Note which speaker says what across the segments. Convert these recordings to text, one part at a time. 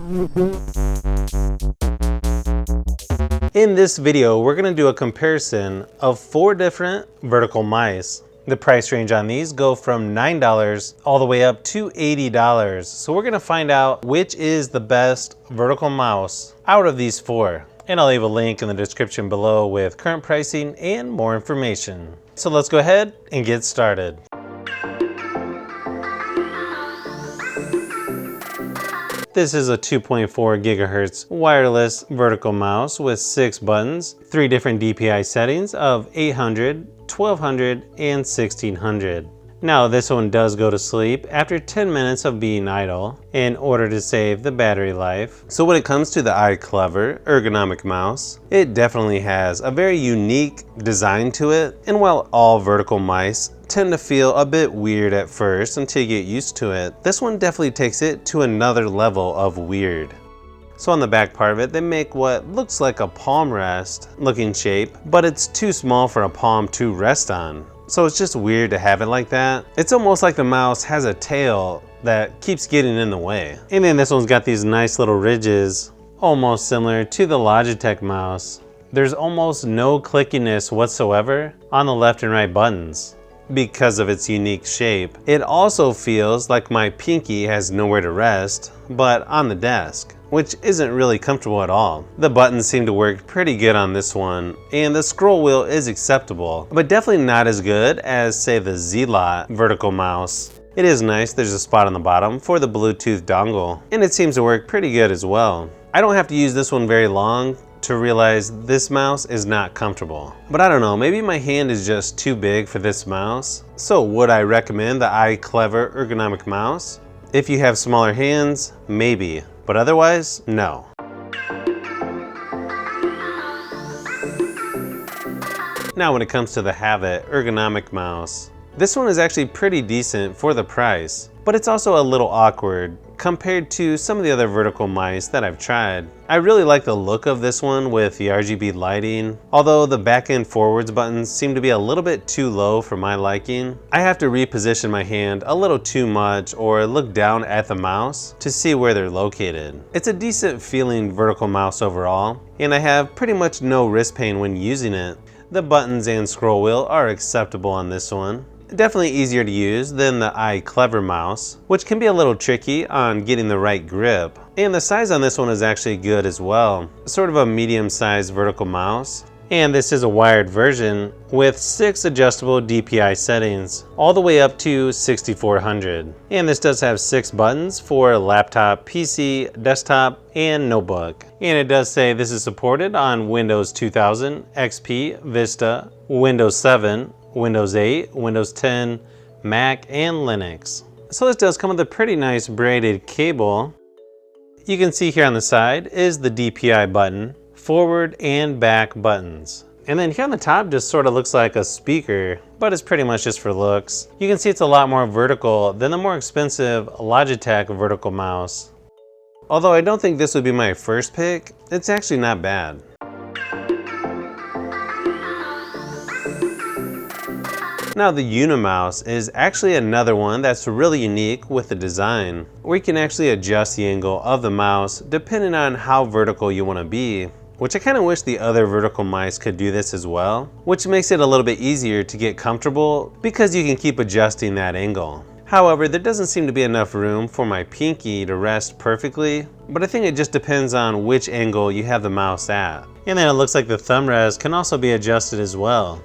Speaker 1: In this video, we're going to do a comparison of 4 different vertical mice. The price range on these go from $9 all the way up to $80. So we're going to find out which is the best vertical mouse out of these 4. And I'll leave a link in the description below with current pricing and more information. So let's go ahead and get started. This is a 2.4 gigahertz wireless vertical mouse with 6 buttons, 3 different DPI settings of 800, 1200, and 1600. Now this one does go to sleep after 10 minutes of being idle in order to save the battery life. So when it comes to the ICLEVER ergonomic mouse, it definitely has a very unique design to it, and while all vertical mice tend to feel a bit weird at first until you get used to it, this one definitely takes it to another level of weird. So on the back part of it, they make what looks like a palm rest looking shape, but it's too small for a palm to rest on. So it's just weird to have it like that. It's almost like the mouse has a tail that keeps getting in the way. And then this one's got these nice little ridges, almost similar to the Logitech mouse. There's almost no clickiness whatsoever on the left and right buttons because of its unique shape. It also feels like my pinky has nowhere to rest but on the desk, which isn't really comfortable at all. The buttons seem to work pretty good on this one, and the scroll wheel is acceptable, but definitely not as good as, say, the ZLOT vertical mouse. It is nice, there's a spot on the bottom for the Bluetooth dongle, and it seems to work pretty good as well. I don't have to use this one very long to realize this mouse is not comfortable. But I don't know, maybe my hand is just too big for this mouse. So would I recommend the ICLEVER ergonomic mouse? If you have smaller hands, maybe, but otherwise, no. Now when it comes to the Have-It ergonomic mouse, this one is actually pretty decent for the price, but it's also a little awkward compared to some of the other vertical mice that I've tried. I really like the look of this one with the RGB lighting, although the back and forwards buttons seem to be a little bit too low for my liking. I have to reposition my hand a little too much or look down at the mouse to see where they're located. It's a decent feeling vertical mouse overall, and I have pretty much no wrist pain when using it. The buttons and scroll wheel are acceptable on this one. Definitely easier to use than the ICLEVER mouse, which can be a little tricky on getting the right grip. And the size on this one is actually good as well. Sort of a medium-sized vertical mouse. And this is a wired version with 6 adjustable DPI settings, all the way up to 6400. And this does have 6 buttons for laptop, PC, desktop, and notebook. And it does say this is supported on Windows 2000, XP, Vista, Windows 7, Windows 8, Windows 10, Mac, and Linux. So this does come with a pretty nice braided cable. You can see here on the side is the DPI button, forward and back buttons. And then here on the top just sort of looks like a speaker, but it's pretty much just for looks. You can see it's a lot more vertical than the more expensive Logitech vertical mouse. Although I don't think this would be my first pick, it's actually not bad. Now the UNIMOUSE is actually another one that's really unique with the design, where you can actually adjust the angle of the mouse depending on how vertical you want to be, which I kind of wish the other vertical mice could do this as well, which makes it a little bit easier to get comfortable because you can keep adjusting that angle. However, there doesn't seem to be enough room for my pinky to rest perfectly, but I think it just depends on which angle you have the mouse at. And then it looks like the thumb rest can also be adjusted as well.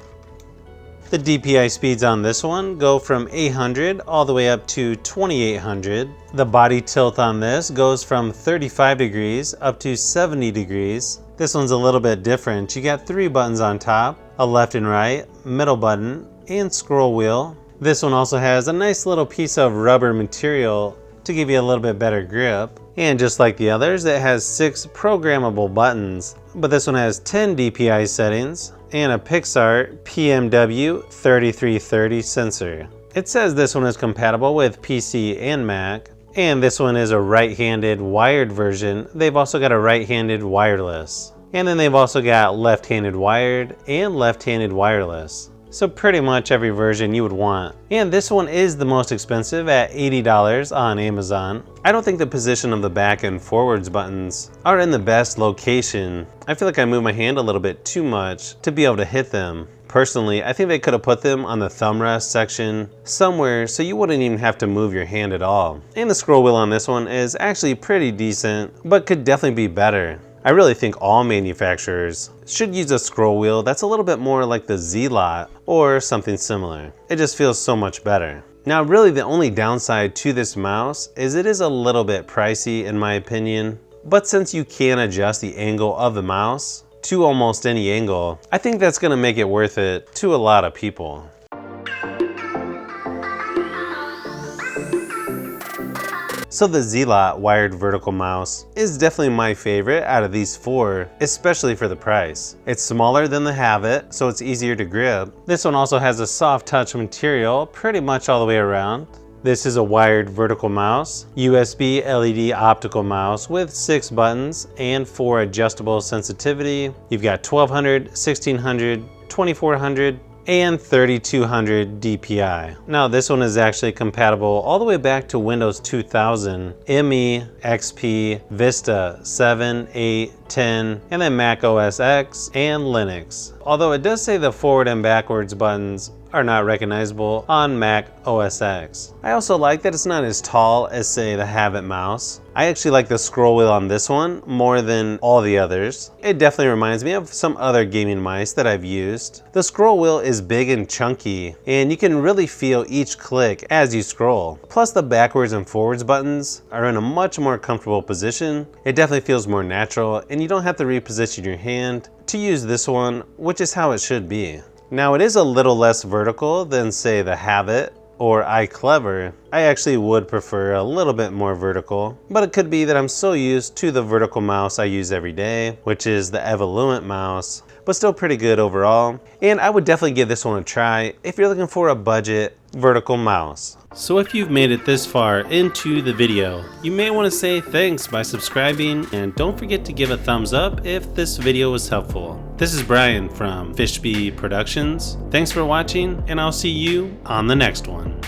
Speaker 1: The DPI speeds on this one go from 800 all the way up to 2800. The body tilt on this goes from 35 degrees up to 70 degrees. This one's a little bit different. You got 3 buttons on top, a left and right, middle button, and scroll wheel. This one also has a nice little piece of rubber material to give you a little bit better grip. And just like the others, it has 6 programmable buttons, but this one has 10 DPI settings and a Pixar PMW3330 sensor. It says this one is compatible with PC and Mac, and this one is a right-handed wired version. They've also got a right-handed wireless, and then they've also got left-handed wired and left-handed wireless. so pretty much every version you would want. And this one is the most expensive at $80 on Amazon. I don't think the position of the back and forwards buttons are in the best location. I feel like I move my hand a little bit too much to be able to hit them. Personally, I think they could have put them on the thumb rest section somewhere so you wouldn't even have to move your hand at all. And the scroll wheel on this one is actually pretty decent, but could definitely be better. I really think all manufacturers should use a scroll wheel that's a little bit more like the ZLOT or something similar. It just feels so much better. Now really the only downside to this mouse is it is a little bit pricey in my opinion, but since you can adjust the angle of the mouse to almost any angle, I think that's gonna make it worth it to a lot of people. So the ZLOT wired vertical mouse is definitely my favorite out of these four, especially for the price. It's smaller than the Habit, so it's easier to grip. This one also has a soft touch material pretty much all the way around. This is a wired vertical mouse, USB LED optical mouse with 6 buttons and 4 adjustable sensitivity. You've got 1200, 1600, 2400, and 3200 DPI. Now this one is actually compatible all the way back to Windows 2000, ME, XP, Vista 7, 8, 10, and then Mac OS X and Linux. Although it does say the forward and backwards buttons are not recognizable on Mac OS X. I also like that it's not as tall as say the Habit mouse. I actually like the scroll wheel on this one more than all the others. It definitely reminds me of some other gaming mice that I've used. The scroll wheel is big and chunky, and you can really feel each click as you scroll. Plus the backwards and forwards buttons are in a much more comfortable position. It definitely feels more natural, and you don't have to reposition your hand to use this one, which is how it should be. Now it is a little less vertical than say the Habit or ICLEVER. I actually would prefer a little bit more vertical, but it could be that I'm so used to the vertical mouse I use every day, which is the Evoluent mouse, but still pretty good overall. And I would definitely give this one a try if you're looking for a budget vertical mouse. So if you've made it this far into the video, you may want to say thanks by subscribing, and don't forget to give a thumbs up if this video was helpful. This is Brian from Fishbee Productions. Thanks for watching, and I'll see you on the next one.